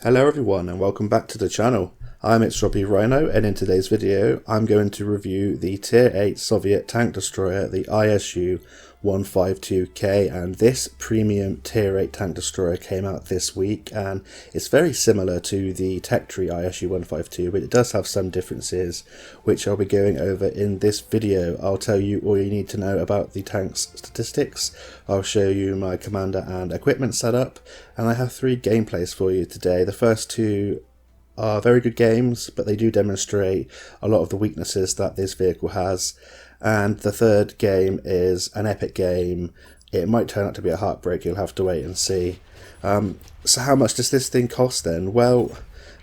Hello everyone and welcome back to the channel. I'm Robbie Rhino, and in today's video I'm going to review the Tier 8 Soviet tank destroyer, the ISU-152K, and this premium Tier 8 tank destroyer came out this week, and it's very similar to the tech tree ISU-152, but it does have some differences which I'll be going over in this video. I'll tell you all you need to know about the tank's statistics, I'll show you my commander and equipment setup, and I have 3 gameplays for you today. The first 2 are very good games, but they do demonstrate a lot of the weaknesses that this vehicle has. And the third game is an epic game. It might turn out to be a heartbreak, you'll have to wait and see. So how much does this thing cost then? Well,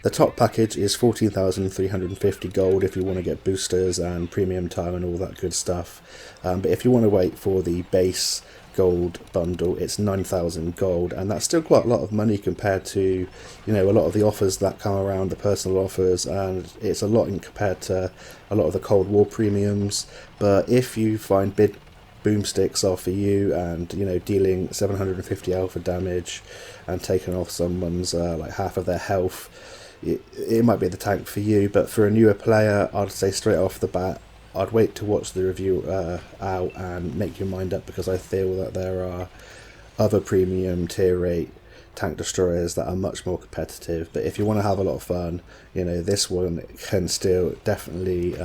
the top package is 14,350 gold if you want to get boosters and premium time and all that good stuff. But if you want to wait for the base gold bundle, it's 9,000 gold, and that's still quite a lot of money compared to, you know, a lot of the offers that come around, the personal offers, and it's a lot in compared to a lot of the Cold War premiums. But if you find big boomsticks are for you, and you know, dealing 750 alpha damage and taking off someone's like half of their health, it might be the tank for you. But for a newer player, I'd say straight off the bat, I'd wait to watch the review out and make your mind up, because I feel that there are other premium tier 8 tank destroyers that are much more competitive. But if you want to have a lot of fun, you know, this one can still definitely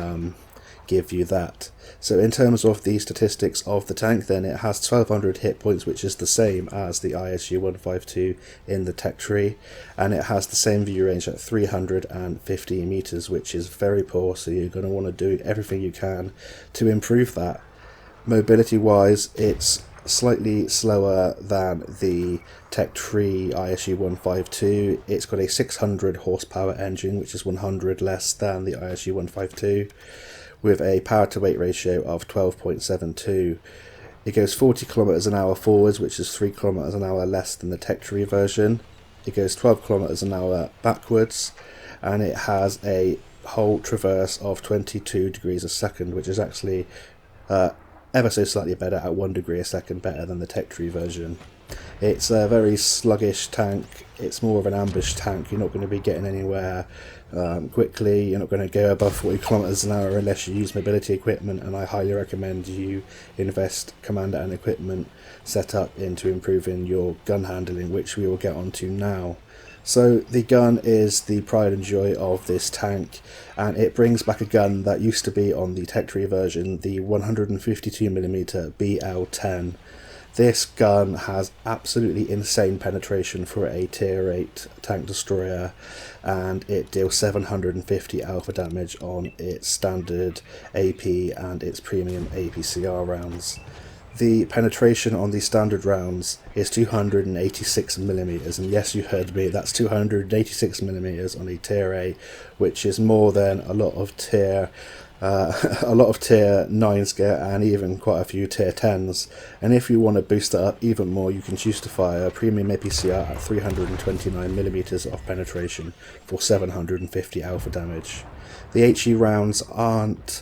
give you that. So in terms of the statistics of the tank, then it has 1200 hit points, which is the same as the ISU-152 in the tech tree, and it has the same view range at 350 meters, which is very poor, so you're going to want to do everything you can to improve that. Mobility wise, it's slightly slower than the tech tree ISU-152. It's got a 600 horsepower engine, which is 100 less than the ISU-152, with a power to weight ratio of 12.72. It goes 40 kilometers an hour forwards, which is 3 kilometers an hour less than the tech tree version. It goes 12 kilometers an hour backwards, and it has a whole traverse of 22 degrees a second, which is actually ever so slightly better, at 1 degree a second better than the tech tree version. It's a very sluggish tank. It's more of an ambush tank. You're not going to be getting anywhere quickly. You're not going to go above 40 kilometers an hour unless you use mobility equipment, and I highly recommend you invest commander and equipment setup into improving your gun handling, which we will get onto now. So the gun is the pride and joy of this tank, and it brings back a gun that used to be on the tech tree version, the 152mm BL10. This gun has absolutely insane penetration for a tier 8 tank destroyer, and it deals 750 alpha damage on its standard AP and its premium APCR rounds. The penetration on the standard rounds is 286mm, and yes, you heard me, that's 286mm on a tier 8, which is more than a lot of tier 9s get, and even quite a few tier 10s. And if you want to boost that up even more, you can choose to fire a premium APCR at 329mm of penetration for 750 alpha damage. The HE rounds aren't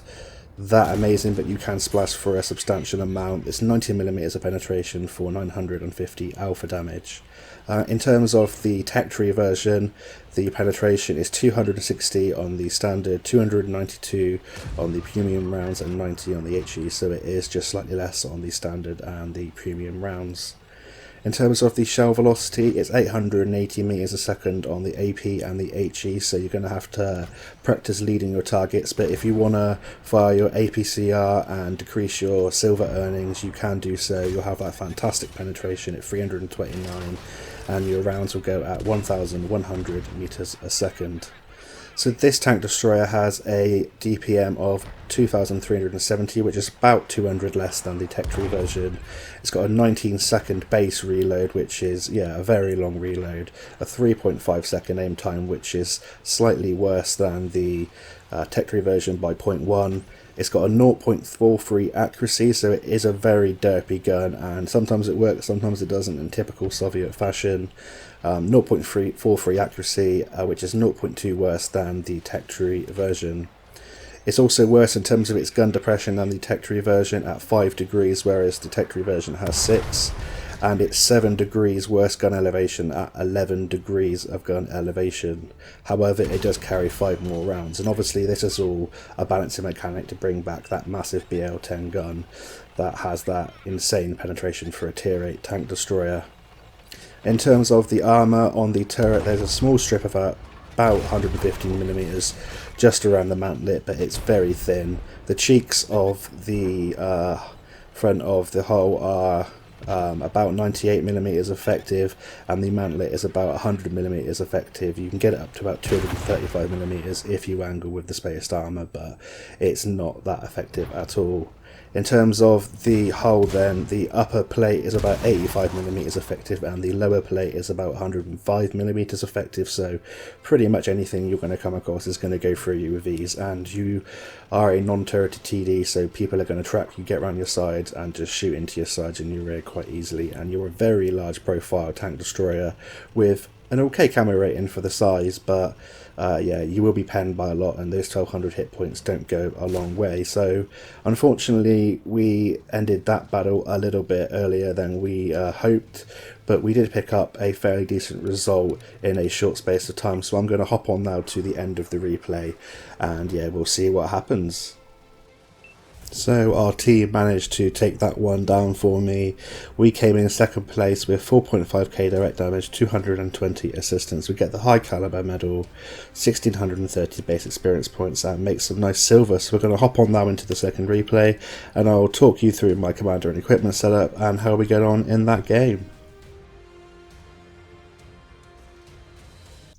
that amazing, but you can splash for a substantial amount. It's 90mm of penetration for 950 alpha damage. In terms of the tech tree version, the penetration is 260 on the standard, 292 on the premium rounds, and 90 on the HE, so it is just slightly less on the standard and the premium rounds. In terms of the shell velocity, it's 880 meters a second on the AP and the HE, so you're going to have to practice leading your targets. But if you want to fire your APCR and decrease your silver earnings, you can do so. You'll have that fantastic penetration at 329, and your rounds will go at 1,100 meters a second. So this tank destroyer has a DPM of 2,370, which is about 200 less than the tech tree version. It's got a 19-second base reload, which is, yeah, a very long reload. A 3.5-second aim time, which is slightly worse than the tech tree version by 0.1. It's got a 0.43 accuracy, so it is a very derpy gun, and sometimes it works, sometimes it doesn't, in typical Soviet fashion. 0.43 accuracy, which is 0.2 worse than the tech tree version. It's also worse in terms of its gun depression than the tech tree version at 5 degrees, whereas the tech tree version has 6. and it's 7 degrees worse gun elevation at 11 degrees of gun elevation. However, it does carry 5 more rounds, and obviously this is all a balancing mechanic to bring back that massive BL-10 gun that has that insane penetration for a tier 8 tank destroyer. In terms of the armour on the turret, there's a small strip of about 115mm just around the mantlet, but it's very thin. The cheeks of the front of the hull are about 98mm effective, and the mantlet is about 100mm effective. You can get it up to about 235mm if you angle with the spaced armour, but it's not that effective at all. In terms of the hull then, the upper plate is about 85mm effective and the lower plate is about 105mm effective, so pretty much anything you're going to come across is going to go through you with ease, and you are a non-turreted TD, so people are going to trap you, get around your sides and just shoot into your sides and your rear quite easily, and you're a very large profile tank destroyer with an okay camo rating for the size, but yeah, you will be penned by a lot, and those 1200 hit points don't go a long way. So unfortunately we ended that battle a little bit earlier than we hoped, but we did pick up a fairly decent result in a short space of time. So I'm going to hop on now to the end of the replay, and yeah, we'll see what happens. So our team managed to take that one down for me. We came in second place with 4.5k direct damage, 220 assistance. We get the high caliber medal, 1630 base experience points, and make some nice silver. So we're going to hop on now into the second replay, and I'll talk you through my commander and equipment setup and how we get on in that game.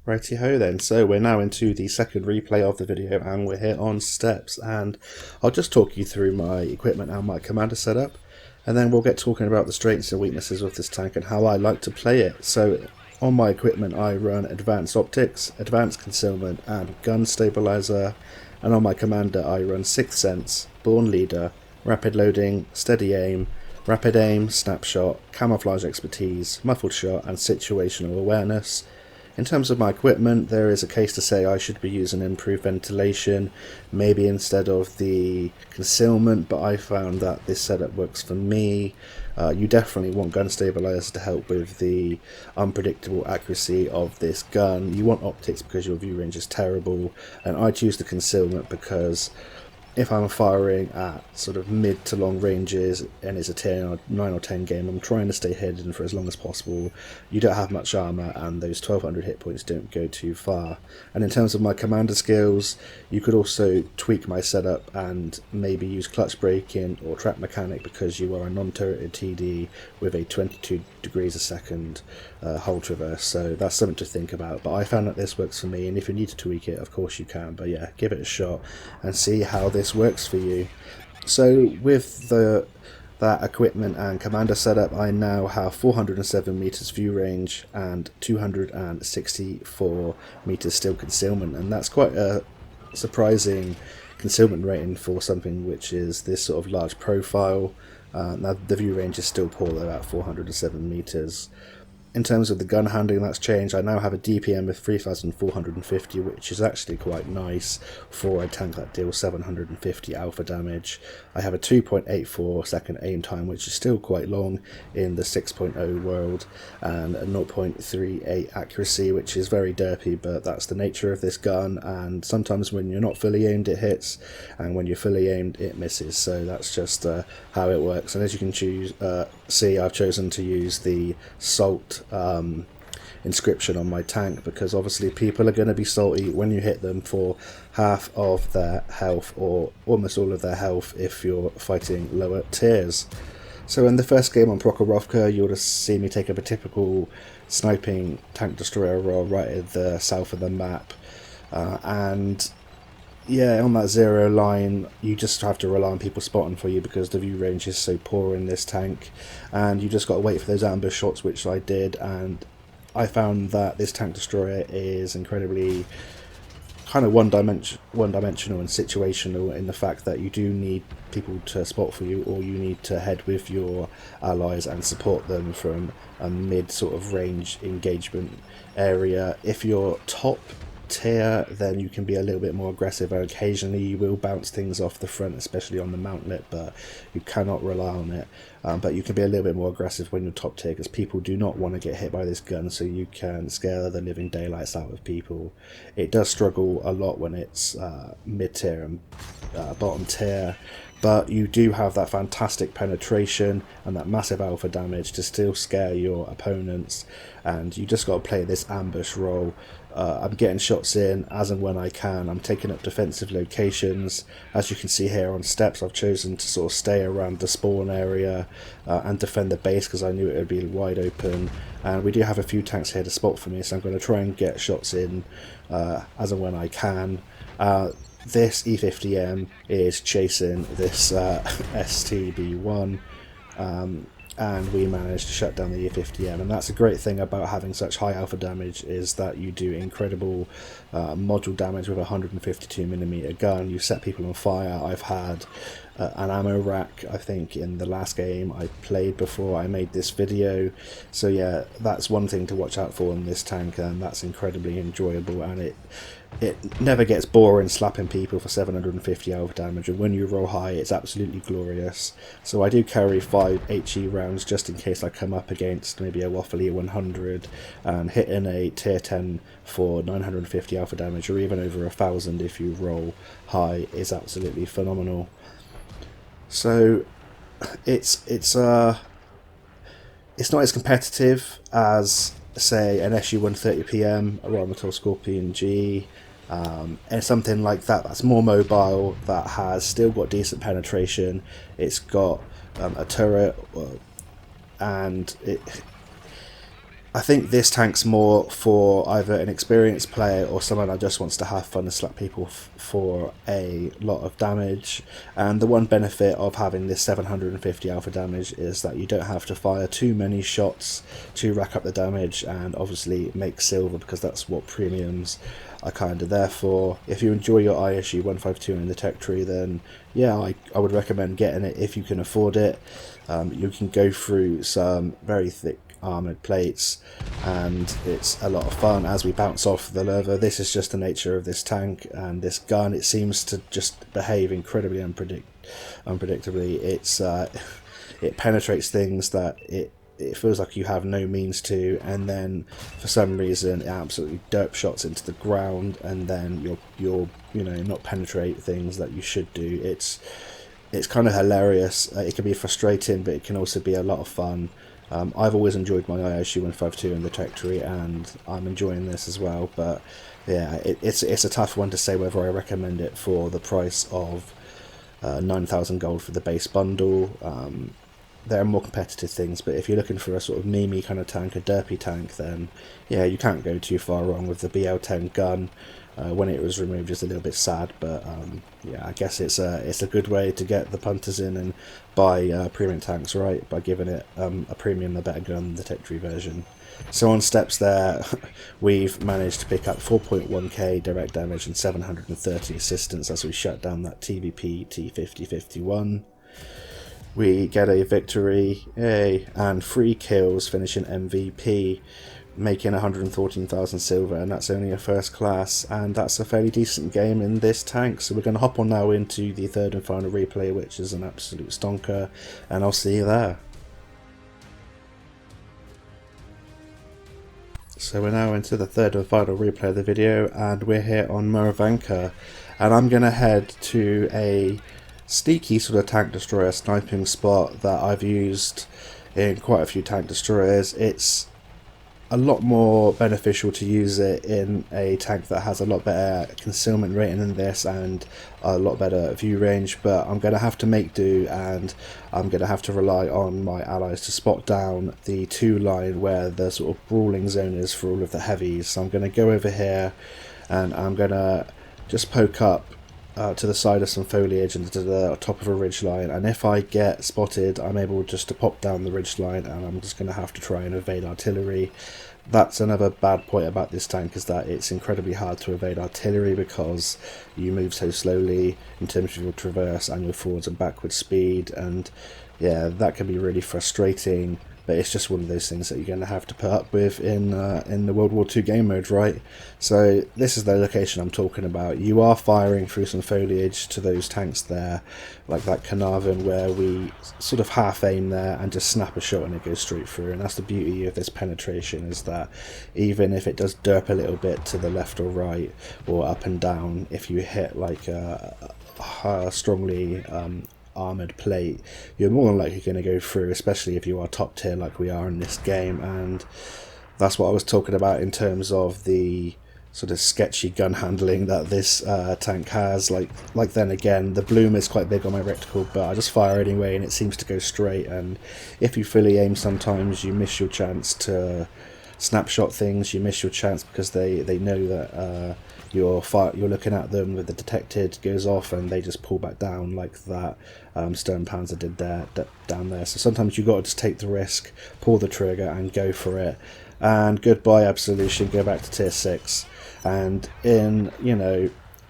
Righty ho then, so we're now into the second replay of the video and we're here on steps, and I'll just talk you through my equipment and my commander setup, and then we'll get talking about the strengths and weaknesses of this tank and how I like to play it. So on my equipment I run advanced optics, advanced concealment and gun stabilizer, and on my commander I run sixth sense, born leader, rapid loading, steady aim, rapid aim, snapshot, camouflage expertise, muffled shot and situational awareness. In terms of my equipment, there is a case to say I should be using improved ventilation, maybe instead of the concealment, but I found that this setup works for me. You definitely want gun stabilizer to help with the unpredictable accuracy of this gun. You want optics because your view range is terrible, and I choose the concealment because if I'm firing at sort of mid to long ranges and it's a 9 or 10 game, I'm trying to stay hidden for as long as possible. You don't have much armor and those 1200 hit points don't go too far. And in terms of my commander skills, you could also tweak my setup and maybe use clutch braking or trap mechanic because you are a non-turreted TD with a 22 degrees a second hull traverse. So that's something to think about, but I found that this works for me, and if you need to tweak it, of course you can, but yeah, give it a shot and see how this works for you. So with that equipment and commander setup, I now have 407 meters view range and 264 meters still concealment, and that's quite a surprising concealment rating for something which is this sort of large profile. Now the view range is still poor though at 407 meters. In terms of the gun handling, that's changed. I now have a DPM of 3450, which is actually quite nice for a tank that deals 750 alpha damage. I have a 2.84 second aim time, which is still quite long in the 6.0 world, and a 0.38 accuracy, which is very derpy, but that's the nature of this gun, and sometimes when you're not fully aimed it hits, and when you're fully aimed it misses, so that's just how it works. And as you can see, I've chosen to use the Salt inscription on my tank because obviously people are going to be salty when you hit them for half of their health or almost all of their health if you're fighting lower tiers. So in the first game on Prokhorovka, you'll just see me take up a typical sniping tank destroyer role right at the south of the map, and yeah, on that zero line you just have to rely on people spotting for you because the view range is so poor in this tank, and you just got to wait for those ambush shots, which I did, and I found that this tank destroyer is incredibly kind of one-dimensional and situational in the fact that you do need people to spot for you, or you need to head with your allies and support them from a mid sort of range engagement area. If you're top tier, then you can be a little bit more aggressive, and occasionally you will bounce things off the front, especially on the mountlet, but you cannot rely on it. But you can be a little bit more aggressive when you're top tier, because people do not want to get hit by this gun, so you can scare the living daylights out of people. It does struggle a lot when it's mid tier and bottom tier, but you do have that fantastic penetration and that massive alpha damage to still scare your opponents, and you just got to play this ambush role. I'm getting shots in as and when I can. I'm taking up defensive locations. As you can see here on steps, I've chosen to sort of stay around the spawn area and defend the base, because I knew it would be wide open. And we do have a few tanks here to spot for me, so I'm going to try and get shots in as and when I can. This E50M is chasing this STB1, and we managed to shut down the E50M. And that's a great thing about having such high alpha damage, is that you do incredible module damage with a 152mm gun. You set people on fire. I've had an ammo rack, I think, in the last game I played before I made this video. So yeah, that's one thing to watch out for in this tank, and that's incredibly enjoyable, and it never gets boring slapping people for 750 alpha damage, and when you roll high it's absolutely glorious. So I do carry 5 HE rounds just in case I come up against maybe a waffly 100, and hitting a tier 10 for 950 alpha damage, or even over 1000 if you roll high, is absolutely phenomenal. So it's not as competitive as, say, an SU-130PM, a Armour Scorpion G, and something like that that's more mobile, that has still got decent penetration. It's got a turret, and I think this tank's more for either an experienced player or someone that just wants to have fun and slap people for a lot of damage. And the one benefit of having this 750 alpha damage is that you don't have to fire too many shots to rack up the damage and obviously make silver, because that's what premiums are kind of there for. If you enjoy your ISU-152 in the tech tree, then yeah, I would recommend getting it if you can afford it. You can go through some very thick armoured plates, and it's a lot of fun as we bounce off the leather. This is just the nature of this tank and this gun. It seems to just behave incredibly unpredictably. It penetrates things that it feels like you have no means to, and then for some reason it absolutely derp shots into the ground, and then you'll not penetrate things that you should do. It's kind of hilarious. It can be frustrating, but it can also be a lot of fun. I've always enjoyed my ISU-152 in the tech tree, and I'm enjoying this as well. But yeah, it's a tough one to say whether I recommend it for the price of 9,000 gold for the base bundle. There are more competitive things, but if you're looking for a sort of memey kind of tank, a derpy tank, then yeah, you can't go too far wrong with the BL10 gun. When it was removed, it's a little bit sad, but yeah, I guess it's a good way to get the punters in and buy premium tanks, right, by giving it a premium, a better gun than the tech tree version. So on steps there, we've managed to pick up 4.1k direct damage and 730 assistance as we shut down that TVP T5051. We get a victory, and 3 kills, finishing MVP, making 114,000 silver, and that's only a first class, and that's a fairly decent game in this tank. So we're going to hop on now into the third and final replay, which is an absolute stonker, and I'll see you there. So we're now into the third and final replay of the video, and we're here on Moravanka, and I'm going to head to a sneaky sort of tank destroyer sniping spot that I've used in quite a few tank destroyers. It's a lot more beneficial to use it in a tank that has a lot better concealment rating than this and a lot better view range, but I'm going to have to make do, and I'm going to have to rely on my allies to spot down the 2 line where the sort of brawling zone is for all of the heavies. So I'm going to go over here and I'm going to just poke up to the side of some foliage and to the top of a ridge line, and if I get spotted, I'm able just to pop down the ridge line, and I'm just going to have to try and evade artillery. That's another bad point about this tank, is that it's incredibly hard to evade artillery because you move so slowly in terms of your traverse and your forwards and backwards speed, and yeah, that can be really frustrating but it's just one of those things that you're going to have to put up with in the World War II game mode, right? So this is the location I'm talking about. You are firing through some foliage to those tanks there, like that Carnarvon, where we sort of half aim there and just snap a shot and it goes straight through. And that's the beauty of this penetration, is that even if it does derp a little bit to the left or right or up and down, if you hit like a strongly armoured plate, you're more than likely going to go through, especially if you are top tier like we are in this game. And that's what I was talking about in terms of the sort of sketchy gun handling that this tank has. Like then again, the bloom is quite big on my reticle, but I just fire anyway and it seems to go straight. And if you fully aim, sometimes you miss your chance to snapshot things. You miss your chance because they know that you're looking at them with the detected goes off and they just pull back down like that Stern Panzer did down there. So sometimes you got to just take the risk, pull the trigger and go for it. And goodbye Absolution, go back to tier 6. And in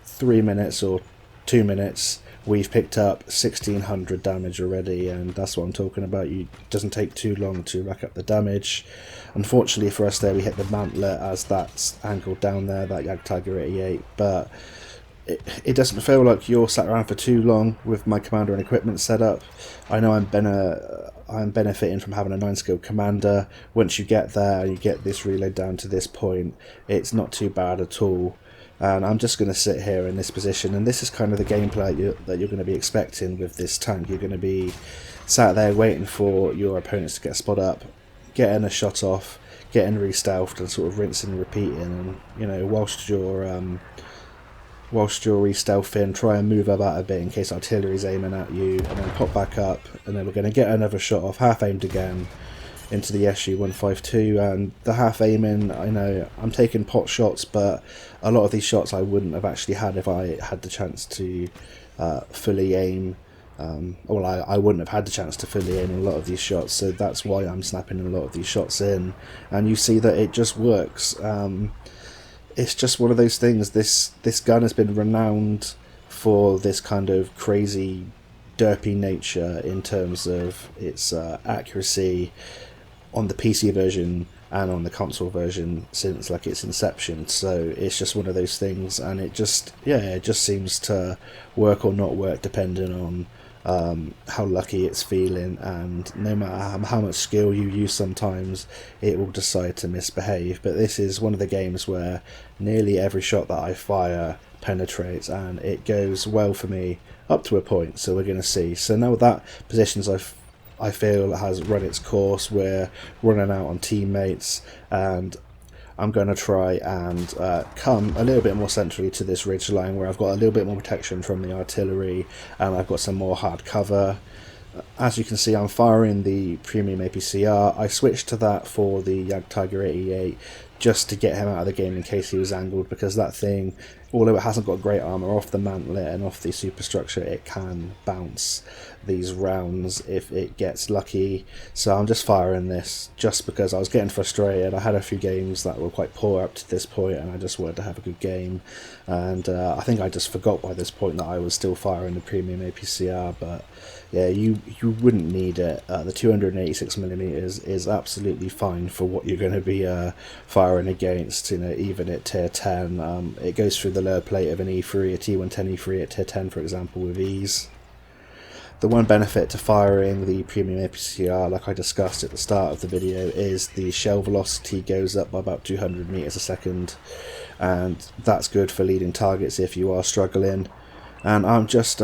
3 minutes or 2 minutes we've picked up 1600 damage already, and that's what I'm talking about. It doesn't take too long to rack up the damage. Unfortunately for us there, we hit the mantlet as that's angled down there, that Jagdtiger 88, but it doesn't feel like you're sat around for too long with my commander and equipment set up. I know I'm benefiting from having a 9-skill commander. Once you get there and you get this reload down to this point, it's not too bad at all. And I'm just going to sit here in this position, and this is kind of the gameplay that you're going to be expecting with this tank. You're going to be sat there waiting for your opponents to get spot up, getting a shot off, getting re-stealthed and sort of rinsing and repeating. And whilst you're re-stealthing, try and move about a bit in case artillery's aiming at you, and then pop back up, and then we're going to get another shot off, half aimed again into the ISU-152. And the half aiming, I know I'm taking pot shots, but a lot of these shots I wouldn't have actually had if I had the chance to fully aim. I wouldn't have had the chance to fully aim a lot of these shots, so that's why I'm snapping a lot of these shots in, and you see that it just works. It's just one of those things. This gun has been renowned for this kind of crazy derpy nature in terms of its accuracy on the PC version and on the console version since like its inception. So it's just one of those things, and it just seems to work or not work depending on how lucky it's feeling, and no matter how much skill you use, sometimes it will decide to misbehave. But this is one of the games where nearly every shot that I fire penetrates, and it goes well for me up to a point. So we're going to see. So now that positions I feel has run its course, we're running out on teammates, and I'm going to try and come a little bit more centrally to this ridge line where I've got a little bit more protection from the artillery and I've got some more hard cover. As you can see, I'm firing the premium APCR. I switched to that for the Jagdtiger 88 just to get him out of the game in case he was angled, because that thing, although it hasn't got great armour, off the mantlet and off the superstructure, it can bounce these rounds if it gets lucky. So I'm just firing this just because I was getting frustrated. I had a few games that were quite poor up to this point and I just wanted to have a good game, and I think I just forgot by this point that I was still firing the premium APCR. But yeah, you wouldn't need it. The 286mm is absolutely fine for what you're going to be firing against, even at tier 10. It goes through the lower plate of an E3, a T110 E3 at tier 10 for example, with ease. The one benefit to firing the premium APCR, like I discussed at the start of the video, is the shell velocity goes up by about 200 meters a second, and that's good for leading targets if you are struggling. And I'm just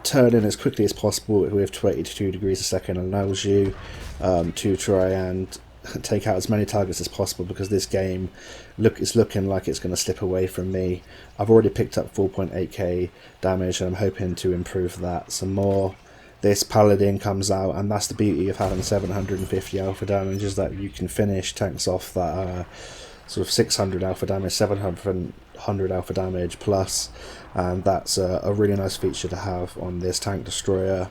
turning as quickly as possible with 22 degrees a second allows you to try and take out as many targets as possible, because this game is looking like it's going to slip away from me. I've already picked up 4.8k damage and I'm hoping to improve that some more. This Paladin comes out, and that's the beauty of having 750 alpha damage, is that you can finish tanks off that are sort of 600 alpha damage, 700 alpha damage plus, and that's a really nice feature to have on this tank destroyer.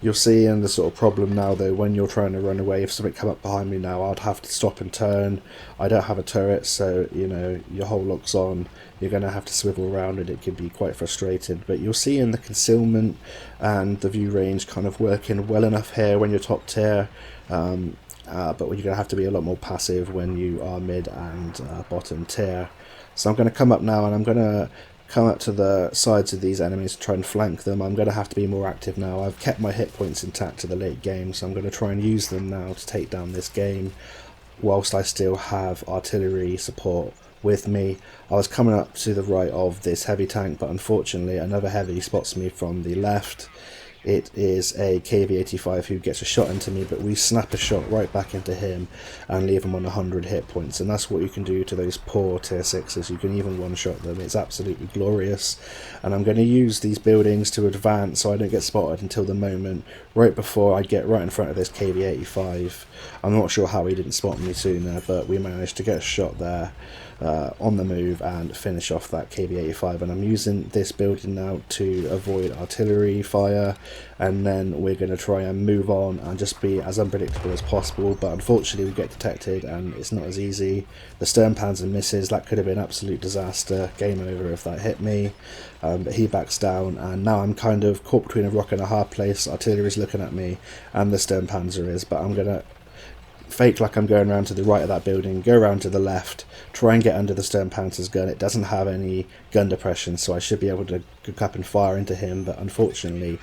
You'll see in the sort of problem now though, when you're trying to run away, if something come up behind me now, I'd have to stop and turn. I don't have a turret, so you know, your whole lock's on, you're going to have to swivel around and it can be quite frustrating. But you'll see in the concealment and the view range kind of working well enough here when you're top tier, but you're going to have to be a lot more passive when you are mid and bottom tier. So I'm going to come up now and I'm going to come up to the sides of these enemies to try and flank them. I'm going to have to be more active now. I've kept my hit points intact to the late game, so I'm going to try and use them now to take down this game whilst I still have artillery support with me. I was coming up to the right of this heavy tank, but unfortunately another heavy spots me from the left. It is a KV-85 who gets a shot into me, but we snap a shot right back into him and leave him on 100 hit points. And that's what you can do to those poor tier 6s. You can even one-shot them. It's absolutely glorious. And I'm going to use these buildings to advance so I don't get spotted until the moment right before I get right in front of this KV-85. I'm not sure how he didn't spot me sooner, but we managed to get a shot there on the move and finish off that KV-85. And I'm using this building now to avoid artillery fire, and then we're going to try and move on and just be as unpredictable as possible. But unfortunately we get detected and it's not as easy. The Sternpanzer misses. That could have been absolute disaster, game over if that hit me. But he backs down, and now I'm kind of caught between a rock and a hard place. Artillery's looking at me and the Sternpanzer is, but I'm going to fake like I'm going around to the right of that building, go around to the left, try and get under the Sternpanzer's gun. It doesn't have any gun depression, so I should be able to go up and fire into him, but unfortunately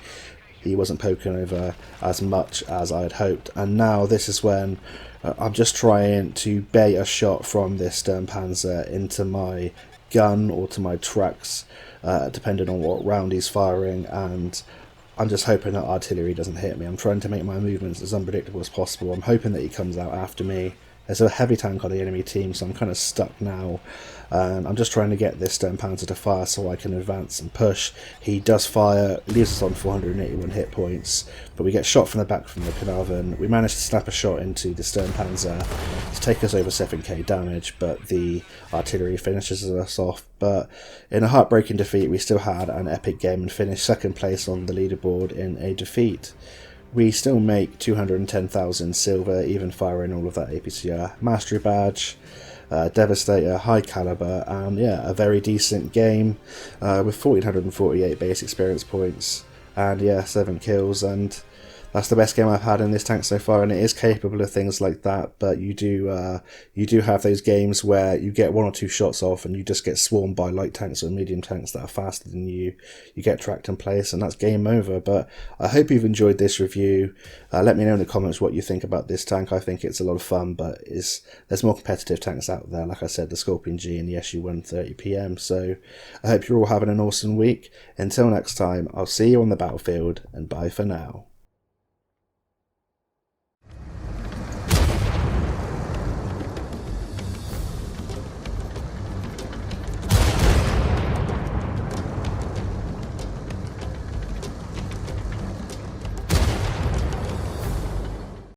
he wasn't poking over as much as I had hoped. And now this is when I'm just trying to bait a shot from this Sternpanzer into my gun or to my trucks, depending on what round he's firing, and I'm just hoping that artillery doesn't hit me. I'm trying to make my movements as unpredictable as possible. I'm hoping that he comes out after me. There's a heavy tank on the enemy team, so I'm kind of stuck now. I'm just trying to get this Sternpanzer to fire so I can advance and push. He does fire, leaves us on 481 hit points, but we get shot from the back from the Carnarvon. We managed to snap a shot into the Sternpanzer to take us over 7k damage, but the artillery finishes us off. But in a heartbreaking defeat, we still had an epic game and finished second place on the leaderboard in a defeat. We still make 210,000 silver, even firing all of that APCR. Mastery badge, Devastator, high caliber, and yeah, a very decent game with 1448 base experience points, and yeah, 7 kills, and that's the best game I've had in this tank so far. And it is capable of things like that, but you do have those games where you get 1 or 2 shots off and you just get swarmed by light tanks or medium tanks that are faster than you. You get tracked in place and that's game over. But I hope you've enjoyed this review. Let me know in the comments what you think about this tank. I think it's a lot of fun, but there's more competitive tanks out there. Like I said, the Scorpion G and the ISU-152K. So I hope you're all having an awesome week. Until next time, I'll see you on the battlefield, and bye for now.